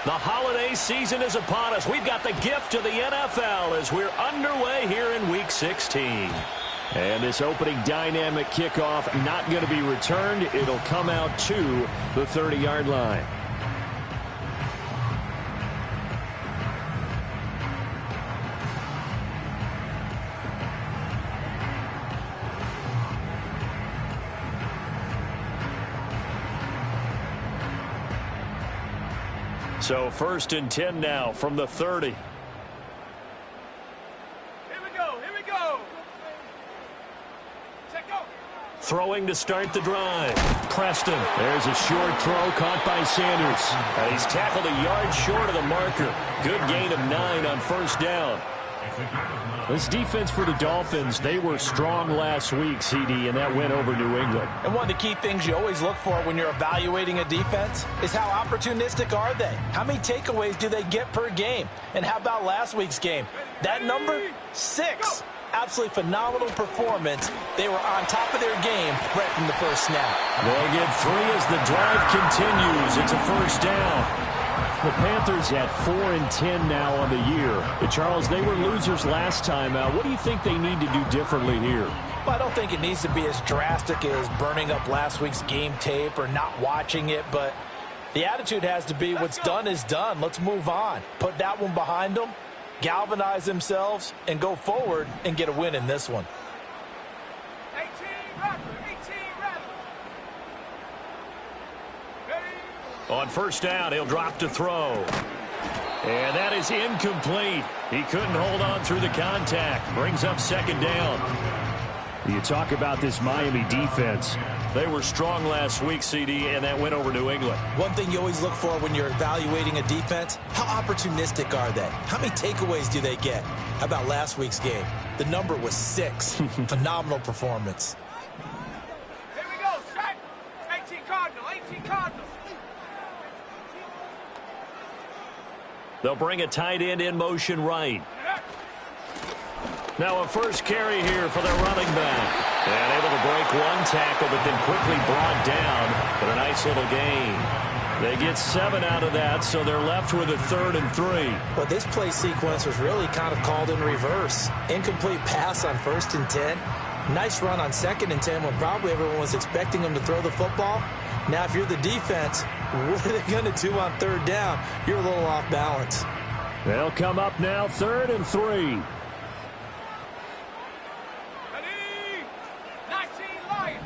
The holiday season is upon us. We've got the gift of the NFL as we're underway here in Week 16. And this opening dynamic kickoff not going to be returned. It'll come out to the 30-yard line. So 1st and 10 now from the 30. Here we go. Here we go. Check go. Throwing to start the drive. Preston. There's a short throw caught by Sanders. He's tackled a yard short of the marker. Good gain of 9 on 1st down. This defense for the Dolphins, they were strong last week, CD, and that went over New England. And one of the key things you always look for when you're evaluating a defense is how opportunistic are they? How many takeaways do they get per game? And how about last week's game? That number, 6. Absolutely phenomenal performance. They were on top of their game right from the first snap. They'll get 3 as the drive continues. It's a 1st down. The Panthers at 4 and 10 now on the year. Charles, they were losers last time. What do you think they need to do differently here? Well, I don't think it needs to be as drastic as burning up last week's game tape or not watching it, but the attitude has to be what's done is done. Let's move on. Put that one behind them, galvanize themselves, and go forward and get a win in this one. 18 Rattler. On 1st down, he'll drop to throw. And that is incomplete. He couldn't hold on through the contact. Brings up 2nd down. You talk about this Miami defense. They were strong last week, CD, and that went over New England. One thing you always look for when you're evaluating a defense, how opportunistic are they? How many takeaways do they get? How about last week's game? The number was 6. Phenomenal performance. Here we go. Set. 18 Cardinals. They'll bring a tight end in motion right. Now a first carry here for their running back. And able to break one tackle, but then quickly brought down for a nice little gain. They get 7 out of that, so they're left with a 3rd and 3. Well, this play sequence was really kind of called in reverse. Incomplete pass on 1st and 10. Nice run on 2nd and 10 when probably everyone was expecting them to throw the football. Now, if you're the defense, what are they going to do on 3rd down? You're a little off balance. They'll come up now 3rd and 3. Ready? 19 Lions.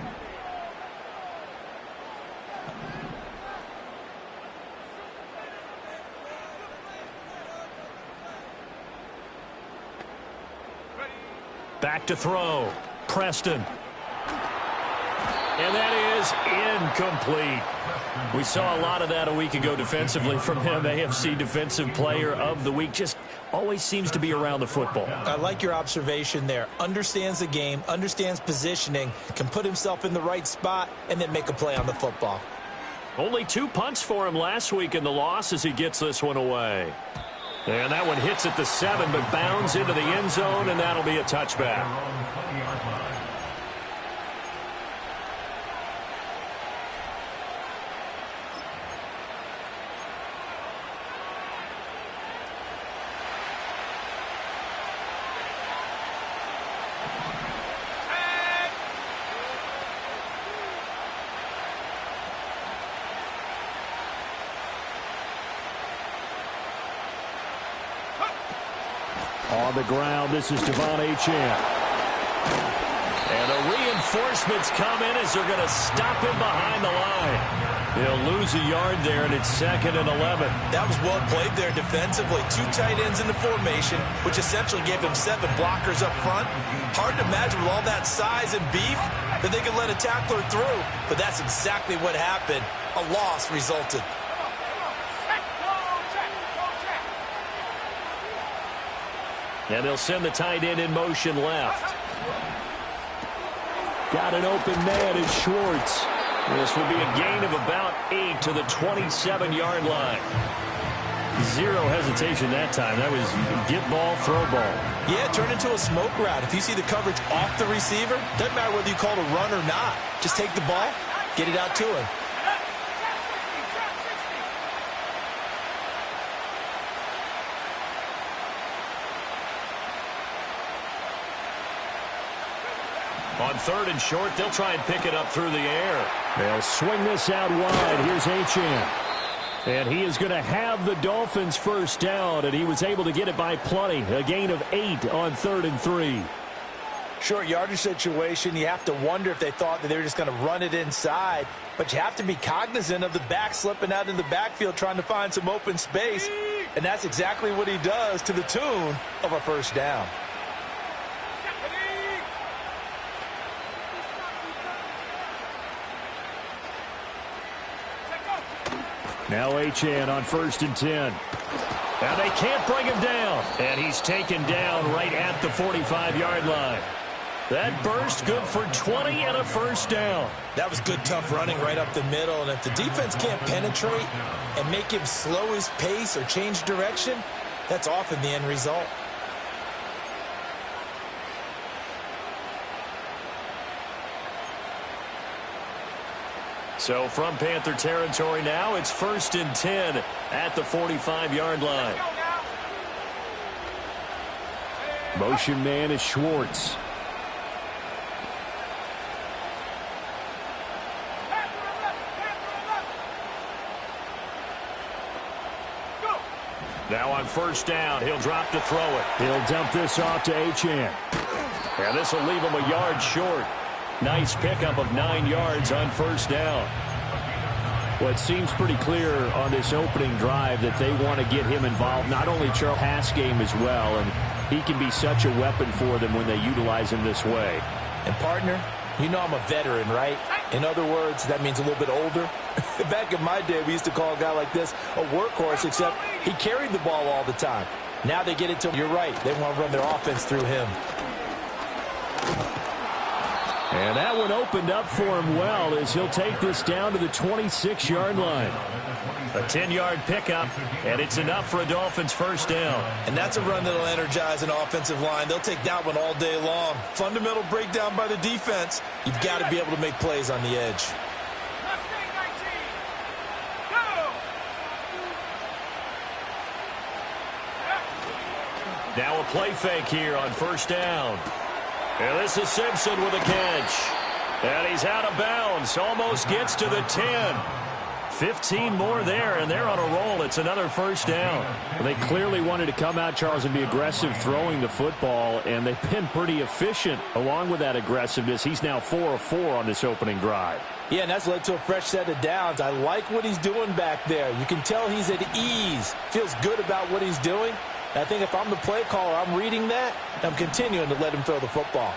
Ready? Back to throw. Preston. And that is incomplete. We saw a lot of that a week ago defensively from him. AFC Defensive Player of the Week. Just always seems to be around the football. I like your observation there. Understands the game, understands positioning, can put himself in the right spot, and then make a play on the football. Only 2 punts for him last week in the loss as he gets this one away. And that one hits at the 7, but bounds into the end zone, and that'll be a touchback. On the ground, this is Devon Achane. And the reinforcements come in as they're going to stop him behind the line. He'll lose a yard there, and it's 2nd and 11. That was well played there defensively. 2 tight ends in the formation, which essentially gave him 7 blockers up front. Hard to imagine with all that size and beef that they could let a tackler through. But that's exactly what happened. A loss resulted. And they'll send the tight end in motion left. Got an open man in Schwartz. This will be a gain of about 8 to the 27-yard line. 0 hesitation that time. That was get ball, throw ball. Yeah, turn into a smoke route. If you see the coverage off the receiver, doesn't matter whether you call it a run or not. Just take the ball, Get it out to him. On 3rd and short, they'll try and pick it up through the air. They'll swing this out wide. Here's Achane. And he is going to have the Dolphins first down, and he was able to get it by plenty. A gain of 8 on 3rd and 3. Short yardage situation, you have to wonder if they thought that they were just going to run it inside. But you have to be cognizant of the back slipping out in the backfield trying to find some open space. And that's exactly what he does to the tune of a first down. Now Achane on 1st and 10. Now they can't bring him down. And he's taken down right at the 45-yard line. That burst good for 20 and a first down. That was good, tough running right up the middle. And if the defense can't penetrate and make him slow his pace or change direction, that's often the end result. So from Panther territory now, it's 1st and 10 at the 45-yard line. Motion man is Schwartz. Now on 1st down, he'll drop to throw it. He'll dump this off to Achane. And this will leave him a yard short. Nice pickup of 9 yards on 1st down. Well, it seems pretty clear on this opening drive that they want to get him involved, not only Charles pass game as well, and he can be such a weapon for them when they utilize him this way. And partner, you know I'm a veteran, right? In other words, that means a little bit older. Back in my day, we used to call a guy like this a workhorse, except he carried the ball all the time. Now they get it to him. You're right. They want to run their offense through him. And that one opened up for him well as he'll take this down to the 26-yard line. A 10-yard pickup, and it's enough for a Dolphins first down. And that's a run that'll energize an offensive line. They'll take that one all day long. Fundamental breakdown by the defense. You've got to be able to make plays on the edge. Now a play fake here on 1st down. And this is Simpson with a catch. And he's out of bounds. Almost gets to the 10. 15 more there, and they're on a roll. It's another first down. Well, they clearly wanted to come out, Charles, and be aggressive throwing the football, and they've been pretty efficient along with that aggressiveness. He's now 4 of 4 on this opening drive. Yeah, and that's led to a fresh set of downs. I like what he's doing back there. You can tell he's at ease. Feels good about what he's doing. And I think if I'm the play caller, I'm reading that, and I'm continuing to let him throw the football.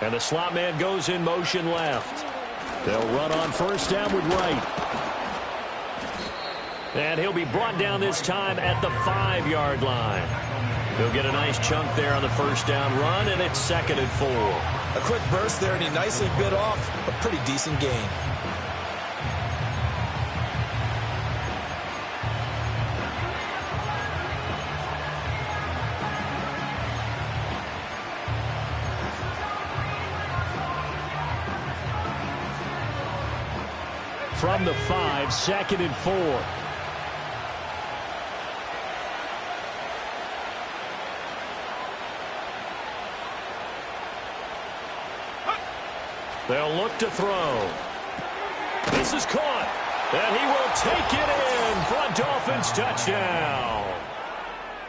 And the slot man goes in motion left. They'll run on first down with Wright. And he'll be brought down this time at the 5-yard line. He'll get a nice chunk there on the first down run, and it's 2nd and 4. A quick burst there, and he nicely bit off a pretty decent gain. From the 5, 2nd and 4. They'll look to throw. This is caught. And he will take it in for a Dolphins touchdown.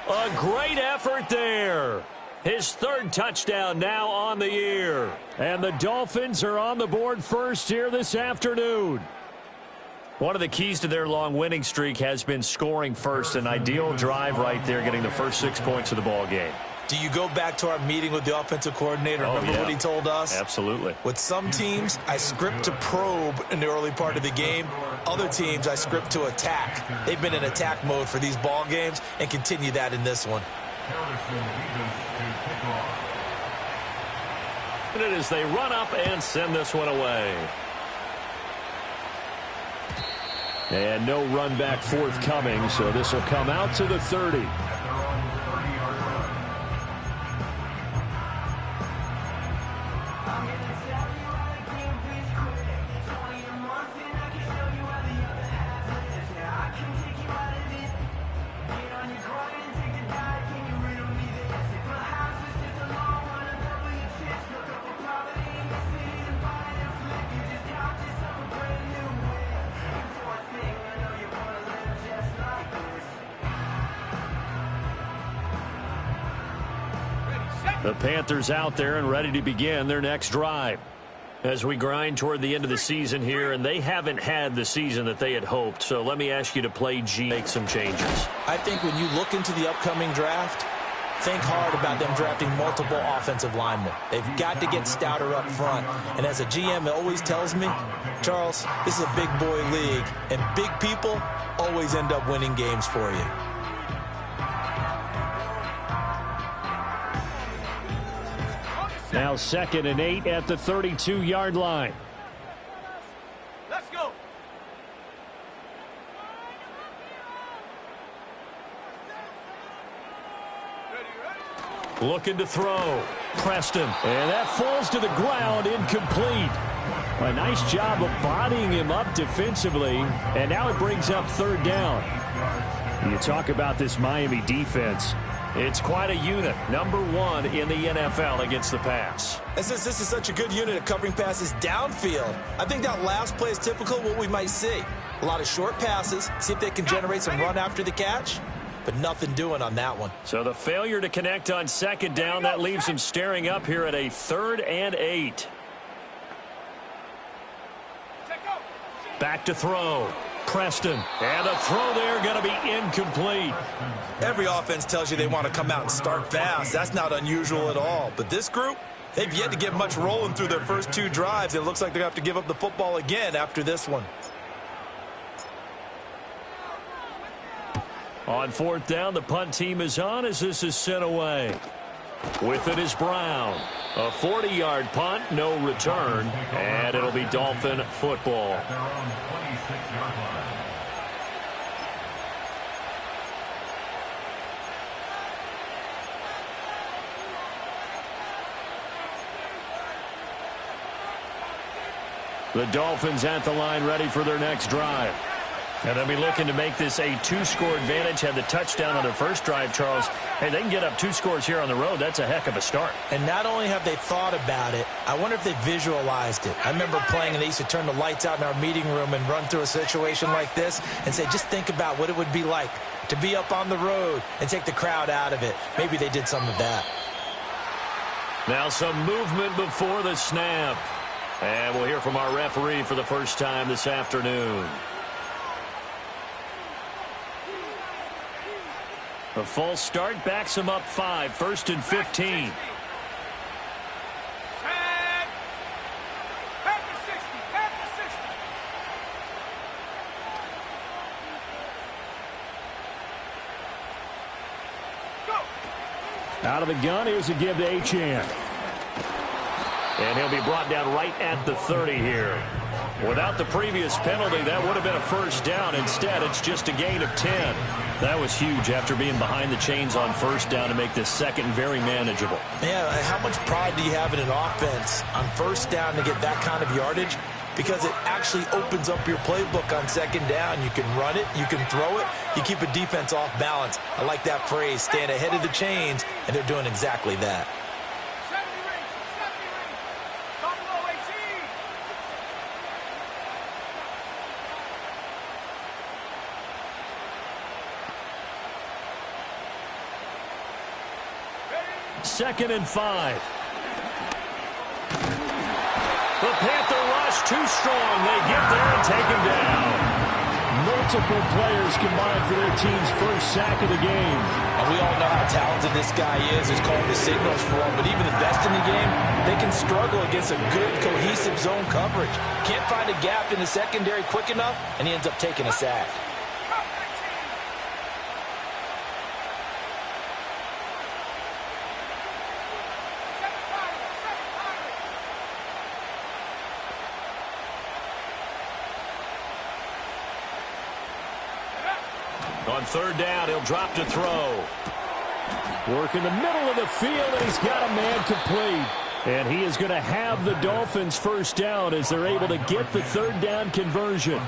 A great effort there. His 3rd touchdown now on the year. And the Dolphins are on the board first here this afternoon. One of the keys to their long winning streak has been scoring first. An ideal drive right there, getting the first 6 points of the ball game. Do you go back to our meeting with the offensive coordinator? Remember what he told us? Absolutely. With some teams, I script to probe in the early part of the game. Other teams, I script to attack. They've been in attack mode for these ball games and continue that in this one. As they run up and send this one away. And no run back forthcoming, so this will come out to the 30. The Panthers out there and ready to begin their next drive. As we grind toward the end of the season here, and they haven't had the season that they had hoped, so let me ask you to play G, make some changes. I think when you look into the upcoming draft, think hard about them drafting multiple offensive linemen. They've got to get stouter up front. And as a GM, it always tells me, Charles, this is a big boy league, and big people always end up winning games for you. Now 2nd and 8 at the 32-yard line. Let's go. Looking to throw. Preston. And that falls to the ground, incomplete. A nice job of bodying him up defensively. And now it brings up 3rd down. You talk about this Miami defense. It's quite a unit. Number 1 in the NFL against the pass. And since this is such a good unit at covering passes downfield, I think that last play is typical of what we might see. A lot of short passes, see if they can generate some run after the catch, but nothing doing on that one. So the failure to connect on 2nd down, that leaves them staring up here at a 3rd and 8. Back to throw. Preston. And the throw there going to be incomplete. Every offense tells you they want to come out and start fast. That's not unusual at all. But this group, they've yet to get much rolling through their first 2 drives. It looks like they're going to have to give up the football again after this one. On 4th down, the punt team is on as this is sent away. With it is Brown. A 40-yard punt, no return, and it'll be Dolphin football. The Dolphins at the line ready for their next drive. And they'll be looking to make this a 2-score advantage. Had the touchdown on their first drive, Charles. Hey, they can get up 2 scores here on the road. That's a heck of a start. And not only have they thought about it, I wonder if they visualized it. I remember playing, and they used to turn the lights out in our meeting room and run through a situation like this and say, just think about what it would be like to be up on the road and take the crowd out of it. Maybe they did some of that. Now some movement before the snap. And we'll hear from our referee for the first time this afternoon. A false start backs him up 5, 1st and 15. Out of the gun, here's a give to Achane. And he'll be brought down right at the 30 here. Without the previous penalty, that would have been a 1st down. Instead, it's just a gain of 10. That was huge after being behind the chains on 1st down to make this 2nd very manageable. Yeah, how much pride do you have in an offense on 1st down to get that kind of yardage? Because it actually opens up your playbook on 2nd down. You can run it, you can throw it, you keep a defense off balance. I like that phrase, stand ahead of the chains, and they're doing exactly that. Second and 5. The Panther rush too strong. They get there and take him down. Multiple players combined for their team's first sack of the game. And we all know how talented this guy is. He's calling the signals for him. But even the best in the game, they can struggle against a good, cohesive zone coverage. Can't find a gap in the secondary quick enough, and he ends up taking a sack. On 3rd down, he'll drop to throw. Work in the middle of the field, and he's got a man complete. And he is going to have the Dolphins' 1st down as they're able to get the 3rd down conversion.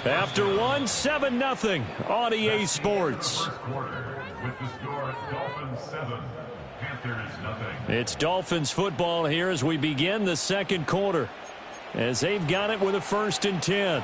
After 1, 7-0 on EA Sports. It's Dolphins football here as we begin the 2nd quarter. As they've got it with a 1st and 10.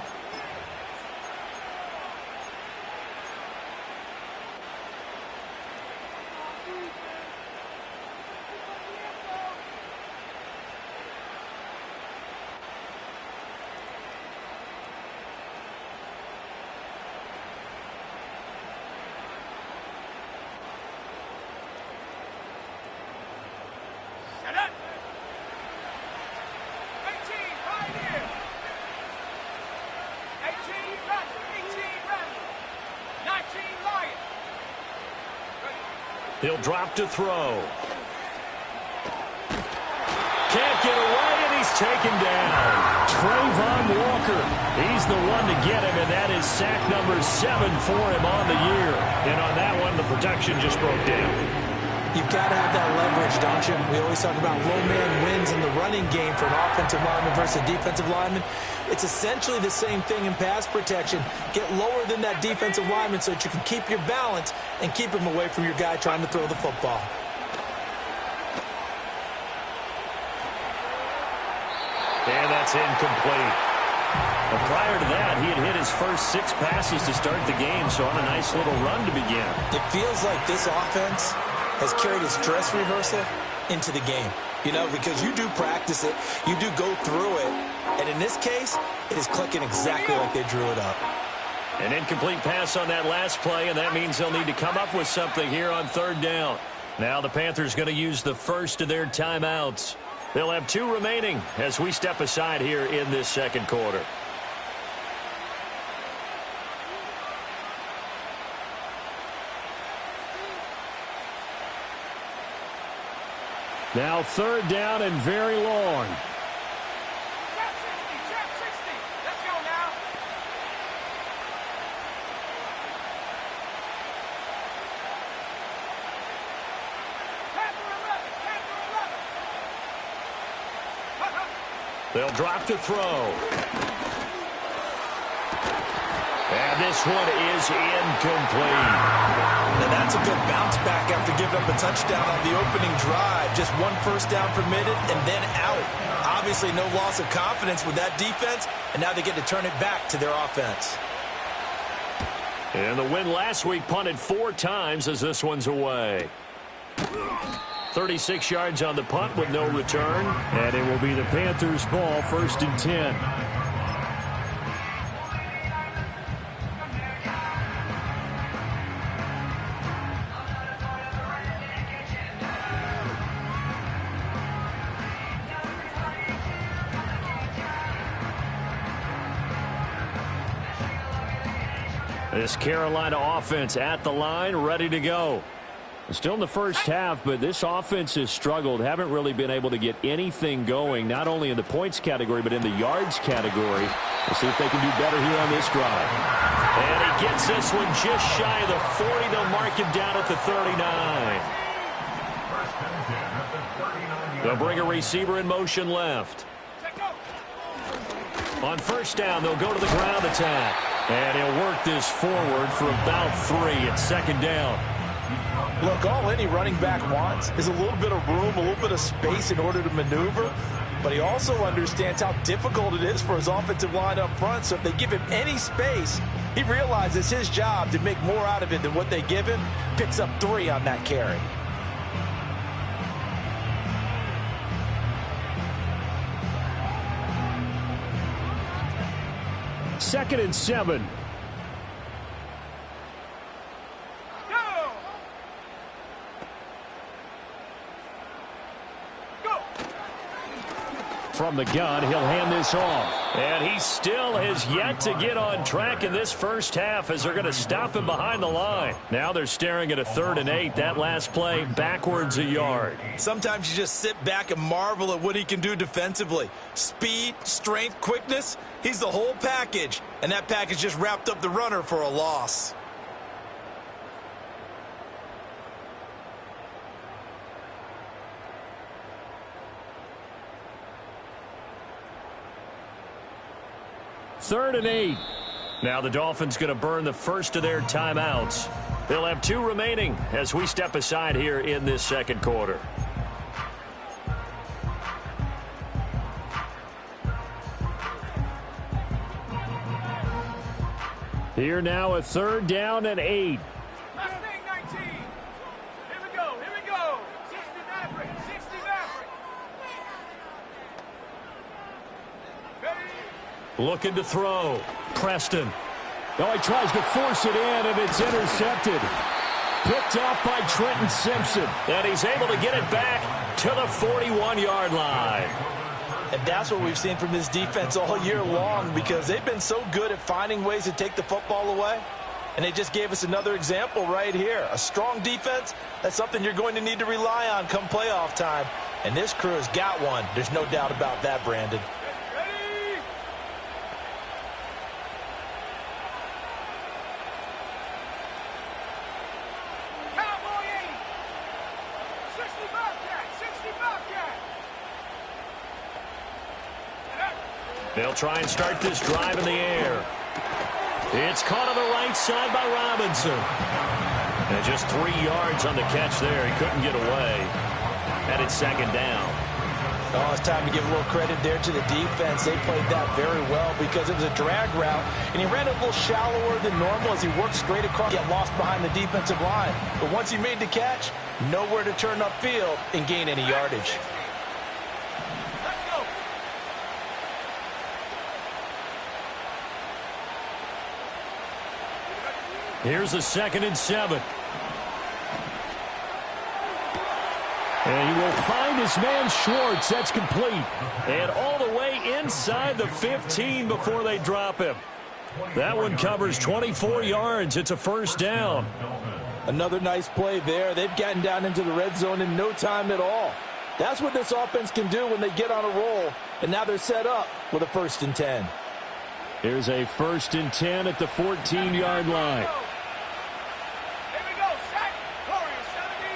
He'll drop to throw. Can't get away, and he's taken down. Trayvon Walker, he's the one to get him, and that is sack number 7 for him on the year. And on that one, the protection just broke down. You've got to have that leverage, don't you? We always talk about low man wins in the running game for an offensive lineman versus a defensive lineman. It's essentially the same thing in pass protection. Get lower than that defensive lineman so that you can keep your balance and keep him away from your guy trying to throw the football. And that's incomplete. Well, prior to that, he had hit his first 6 passes to start the game, so on a nice little run to begin. It feels like this offense has carried its dress rehearsal into the game. You know, because you do practice it, you do go through it, and in this case, it is clicking exactly like they drew it up. An incomplete pass on that last play, and that means they'll need to come up with something here on 3rd down. Now the Panthers going to use the first of their timeouts. They'll have 2 remaining as we step aside here in this 2nd quarter. Now 3rd down and very long. Trap 60. Let's go now. They'll drop to throw. And this one is incomplete. Now that's a good bounce back after giving up a touchdown on the opening drive. Just 1 first down permitted and then out. Obviously no loss of confidence with that defense, and now they get to turn it back to their offense. And the win last week punted 4 times as this one's away. 36 yards on the punt with no return. And it will be the Panthers' ball, 1st and 10. This Carolina offense at the line, ready to go. Still in the first half, but this offense has struggled. Haven't really been able to get anything going, not only in the points category, but in the yards category. We'll see if they can do better here on this drive. And he gets this one just shy of the 40. They'll mark him down at the 39. They'll bring a receiver in motion left. On 1st down, they'll go to the ground attack. And he'll work this forward for about 3 at 2nd down. Look, all any running back wants is a little bit of room, a little bit of space in order to maneuver. But he also understands how difficult it is for his offensive line up front. So if they give him any space, he realizes his job to make more out of it than what they give him. Picks up 3 on that carry. Second and 7. From the gun, he'll hand this off. And he still has yet to get on track in this first half as they're going to stop him behind the line. Now they're staring at a 3rd and 8. That last play backwards a yard. Sometimes you just sit back and marvel at what he can do defensively. Speed, strength, quickness, he's the whole package. And that package just wrapped up the runner for a loss. Third and 8. Now the Dolphins going to burn the first of their timeouts. They'll have 2 remaining as we step aside here in this 2nd quarter. Here now a 3rd down and 8. Mustang 19. Here we go. 60 Maverick. Ready? Looking to throw. Preston. Oh, he tries to force it in, and it's intercepted. Picked off by Trenton Simpson. And he's able to get it back to the 41-yard line. And that's what we've seen from this defense all year long, because they've been so good at finding ways to take the football away. And they just gave us another example right here. A strong defense, that's something you're going to need to rely on come playoff time. And this crew has got one. There's no doubt about that, Brandon. Ready? Cowboy 80. 60 Bobcat. 60 Bobcat. They'll try and start this drive in the air. It's caught on the right side by Robinson. And just 3 yards on the catch there. He couldn't get away. And it's second down. Oh, it's time to give a little credit there to the defense. They played that very well because it was a drag route, and he ran a little shallower than normal as he worked straight across, get lost behind the defensive line. But once he made the catch, nowhere to turn upfield and gain any yardage. Let's go. Here's a 2nd and 7. And he will find his man Schwartz. That's complete. And all the way inside the 15 before they drop him. That one covers 24 yards. It's a first down. Another nice play there. They've gotten down into the red zone in no time at all. That's what this offense can do when they get on a roll. And now they're set up with a 1st and 10. Here's a 1st and 10 at the 14-yard line. Here we go. Set. Warriors 70.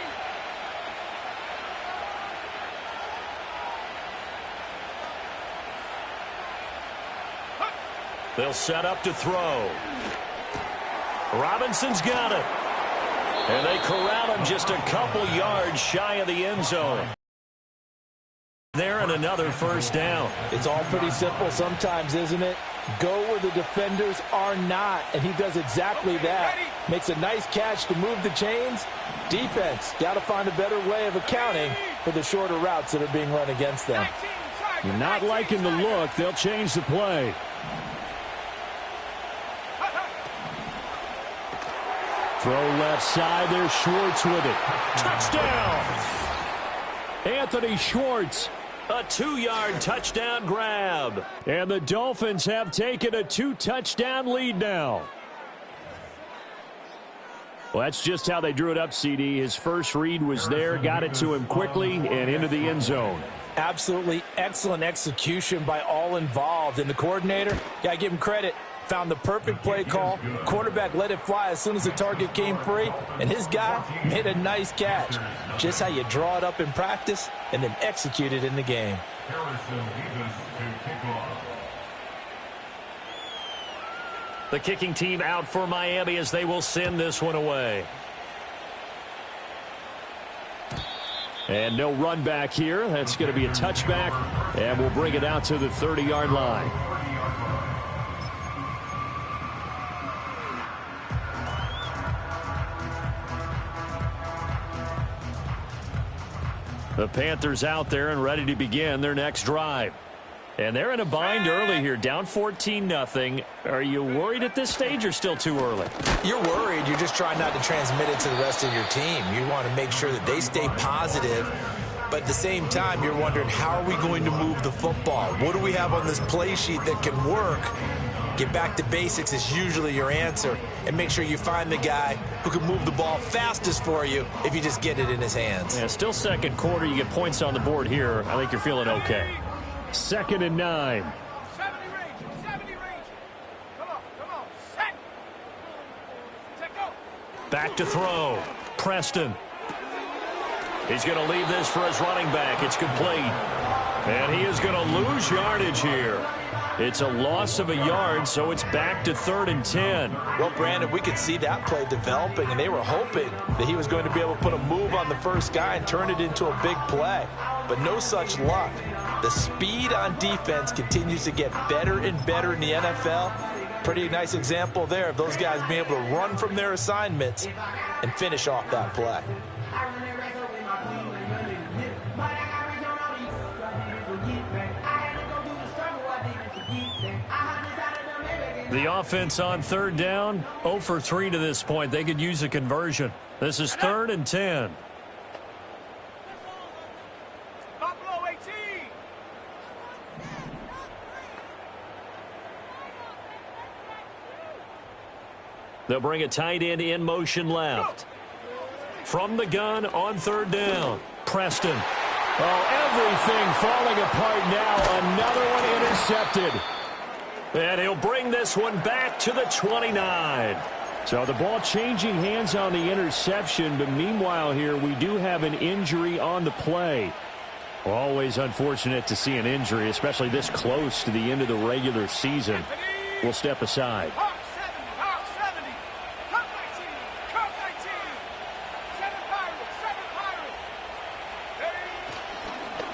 They'll set up to throw. Robinson's got it. And they corral him just a couple yards shy of the end zone. There and another first down. It's all pretty simple sometimes, isn't it? Go where the defenders are not, and he does exactly that. Makes a nice catch to move the chains. Defense, got to find a better way of accounting for the shorter routes that are being run against them. 19 inside. You're not liking the look. They'll change the play. Throw left side. There's Schwartz with it. Touchdown! Anthony Schwartz. A 2-yard touchdown grab. And the Dolphins have taken a 2-touchdown lead now. Well, that's just how they drew it up, CD. His first read was there, got it to him quickly, and into the end zone. Absolutely excellent execution by all involved. And the coordinator, got to give him credit, found the perfect play call. Quarterback let it fly as soon as the target came free, and his guy made a nice catch. Just how you draw it up in practice and then execute it in the game. The kicking team out for Miami as they will send this one away. And no run back here. That's going to be a touchback, and we'll bring it out to the 30-yard line. The Panthers out there and ready to begin their next drive. And they're in a bind early here, down 14-0. Are you worried at this stage or still too early? You're worried. You're just trying not to transmit it to the rest of your team. You want to make sure that they stay positive. But at the same time, you're wondering, how are we going to move the football? What do we have on this play sheet that can work? Get back to basics is usually your answer. And make sure you find the guy who can move the ball fastest for you if you just get it in his hands. Yeah, still second quarter. You get points on the board here. I think you're feeling okay. 2nd and 9. 70 range. 70 range. Come on. Set. Set, go. Back to throw. Preston. He's going to leave this for his running back. It's complete. And he is going to lose yardage here. It's a loss of a yard, so it's back to 3rd and 10. Well, Brandon, we could see that play developing, and they were hoping that he was going to be able to put a move on the first guy and turn it into a big play. But no such luck. The speed on defense continues to get better and better in the NFL. Pretty nice example there of those guys being able to run from their assignments and finish off that play. The offense on 3rd down, 0 for 3 to this point. They could use a conversion. This is 3rd and 10. Buffalo 18. They'll bring a tight end in motion left. From the gun on third down, Preston. Oh, everything falling apart now. Another one intercepted. And he'll bring this one back to the 29. So the ball changing hands on the interception, but meanwhile here we do have an injury on the play. Always unfortunate to see an injury, especially this close to the end of the regular season. We'll step aside. Hawk 70, Hawk 70. Hawk 19, Hawk 19. 7 Pirates, 7 Pirates.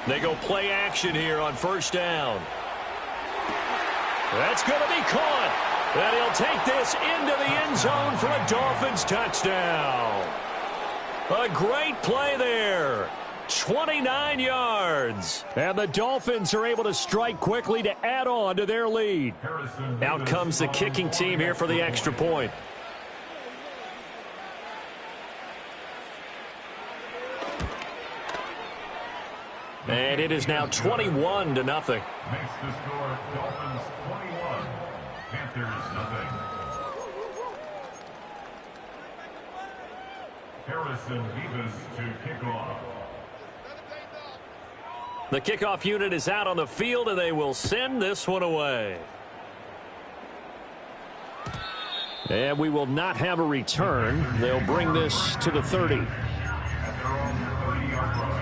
They go play action here on first down. That's going to be caught. And he'll take this into the end zone for a Dolphins touchdown. A great play there. 29 yards. And the Dolphins are able to strike quickly to add on to their lead. Out comes the kicking team here for the extra point. And it is now 21-0. Makes the score Dolphins 21, Panthers nothing. Harrison Vivas to kick off. The kickoff unit is out on the field, and they will send this one away. And we will not have a return. They'll bring this to the 30. At their own 30-yard line.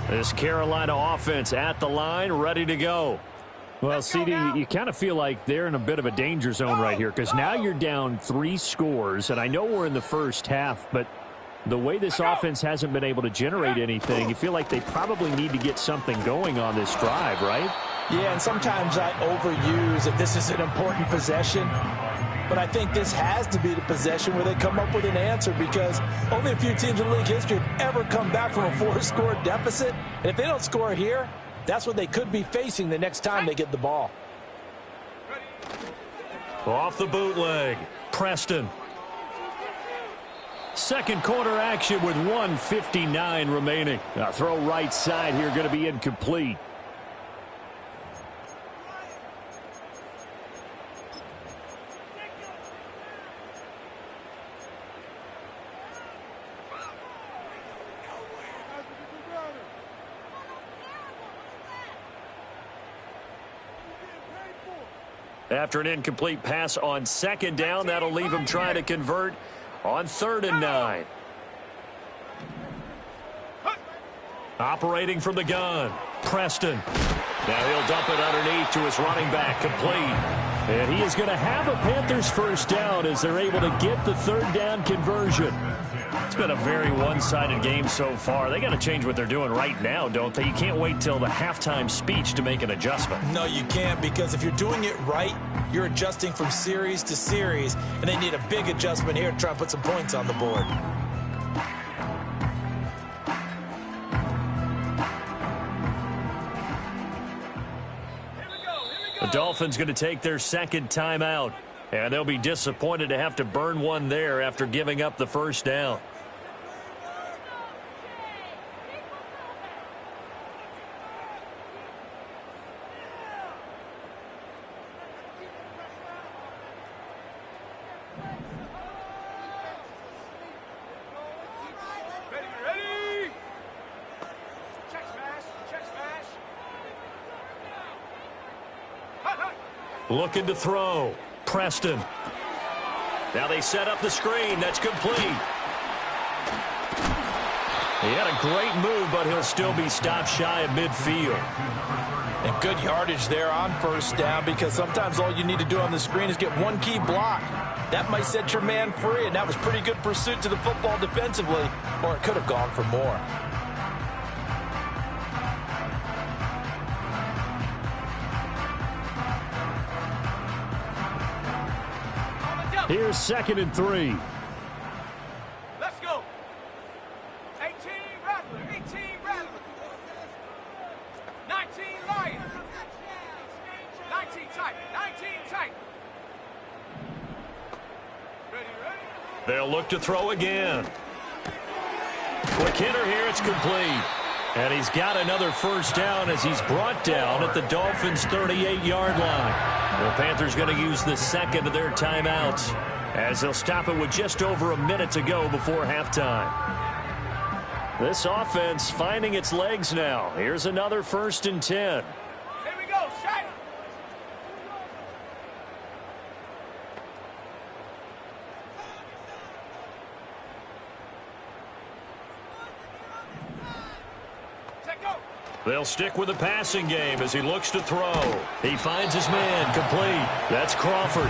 This Carolina offense at the line, ready to go. Well, CD, you kind of feel like they're in a bit of a danger zone right here because now you're down 3 scores, and I know we're in the first half, but the way this offense hasn't been able to generate anything, you feel like they probably need to get something going on this drive, right? Yeah, and sometimes I overuse that this is an important possession. But I think this has to be the possession where they come up with an answer because only a few teams in league history have ever come back from a 4-score deficit. And if they don't score here, that's what they could be facing the next time they get the ball. Off the bootleg, Preston. Second quarter action with 1:59 remaining. A throw right side here going to be incomplete. After an incomplete pass on second down, that'll leave him trying to convert on 3rd and 9. Operating from the gun, Preston. Now he'll dump it underneath to his running back, complete. And he is going to have a Panthers first down as they're able to get the 3rd down conversion. It's been a very one-sided game so far. They got to change what they're doing right now, don't they? You can't wait till the halftime speech to make an adjustment. No, you can't, because if you're doing it right, you're adjusting from series to series, and they need a big adjustment here to try and put some points on the board. The Dolphins going to take their second timeout, and they'll be disappointed to have to burn one there after giving up the first down. Ready? Check smash, check smash. Hut, hut. Looking to throw. Preston. Now they set up the screen. That's complete. He had a great move, but he'll still be stopped shy of midfield. And good yardage there on first down, because sometimes all you need to do on the screen is get one key block. That might set your man free, and that was pretty good pursuit to the football defensively, or it could have gone for more. Here's 2nd and 3. Let's go. 18 Rattler, 18 Rattler. 19 Lion. 19 tight, 19 tight. They'll look to throw again. Quick hitter here, it's complete. And he's got another first down as he's brought down at the Dolphins' 38-yard line. The Panthers going to use the second of their timeouts as they'll stop it with just over a minute to go before halftime. This offense finding its legs now. Here's another 1st and 10. Here we go, shot. They'll stick with the passing game as he looks to throw. He finds his man complete. That's Crawford.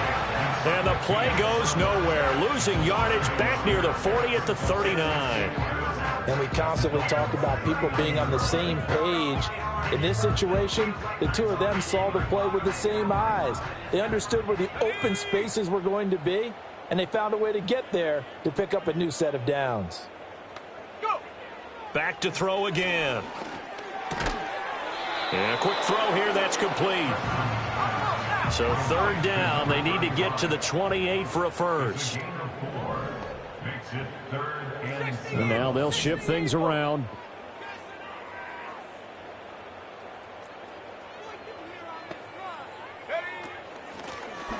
And the play goes nowhere. Losing yardage back near the 40 at the 39. And we constantly talk about people being on the same page. In this situation, the two of them saw the play with the same eyes. They understood where the open spaces were going to be, and they found a way to get there to pick up a new set of downs. Go. Back to throw again. And a quick throw here, that's complete. So 3rd down, they need to get to the 28 for a first. Makes it 3rd and 7. And now they'll shift things around.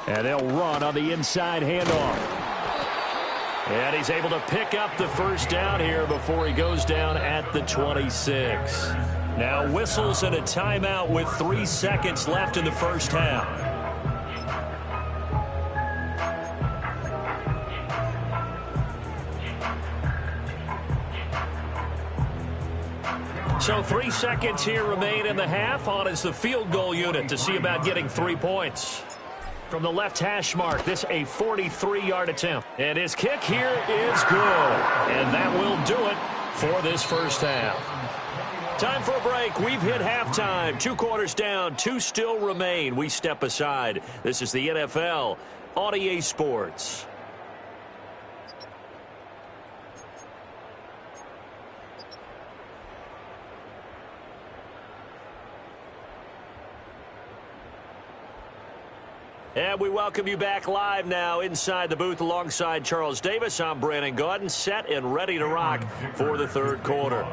And they'll run on the inside handoff. And he's able to pick up the first down here before he goes down at the 26. Now whistles and a timeout with 3 seconds left in the first half. So 3 seconds here remain in the half. On is the field goal unit to see about getting 3 points. From the left hash mark, this a 43-yard attempt. And his kick here is good. And that will do it for this first half. Time for a break. We've hit halftime. 2 quarters down. 2 still remain. We step aside. This is the NFL on EA Sports. And we welcome you back live now inside the booth alongside Charles Davis. I'm Brandon Gaudin, set and ready to rock for the 3rd quarter.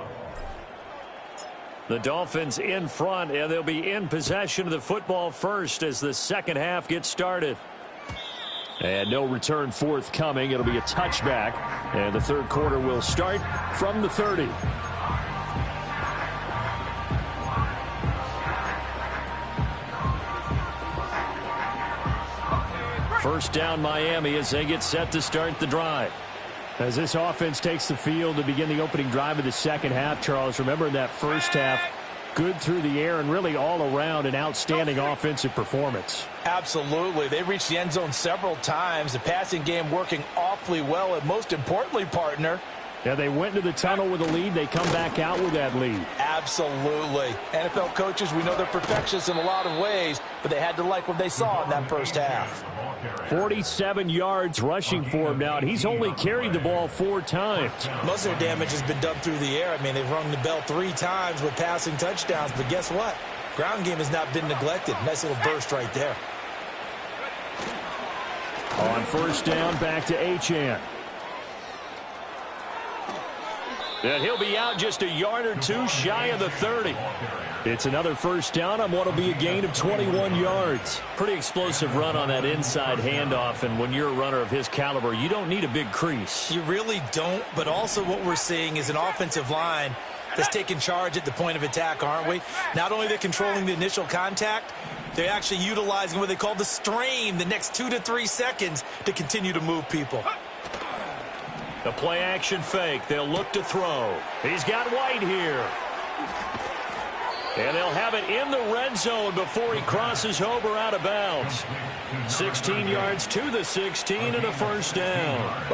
The Dolphins in front, and they'll be in possession of the football first as the second half gets started. And no return forthcoming. It'll be a touchback, and the 3rd quarter will start from the 30. First down Miami as they get set to start the drive. As this offense takes the field to begin the opening drive of the second half, Charles, remember in that first half, good through the air and really all around an outstanding offensive performance. Absolutely. They reached the end zone several times. The passing game working awfully well, and most importantly, partner, yeah, they went into the tunnel with a lead. They come back out with that lead. Absolutely. NFL coaches, we know they're perfectionists in a lot of ways, but they had to like what they saw in that first half. 47 yards rushing for him now, and he's only carried the ball 4 times. Most of their damage has been done through the air. I mean, they've rung the bell 3 times with passing touchdowns, but guess what? Ground game has not been neglected. Nice little burst right there. On first down, back to Achane. And he'll be out just a yard or 2 shy of the 30. It's another first down on what will be a gain of 21 yards. Pretty explosive run on that inside handoff, and when you're a runner of his caliber, you don't need a big crease. You really don't, but also what we're seeing is an offensive line that's taking charge at the point of attack, aren't we? Not only they're controlling the initial contact, they're actually utilizing what they call the strain, the next 2 to 3 seconds, to continue to move people. The play action fake. They'll look to throw. He's got White here. And they'll have it in the red zone before he crosses over out of bounds. 16 yards to the 16 and a first down.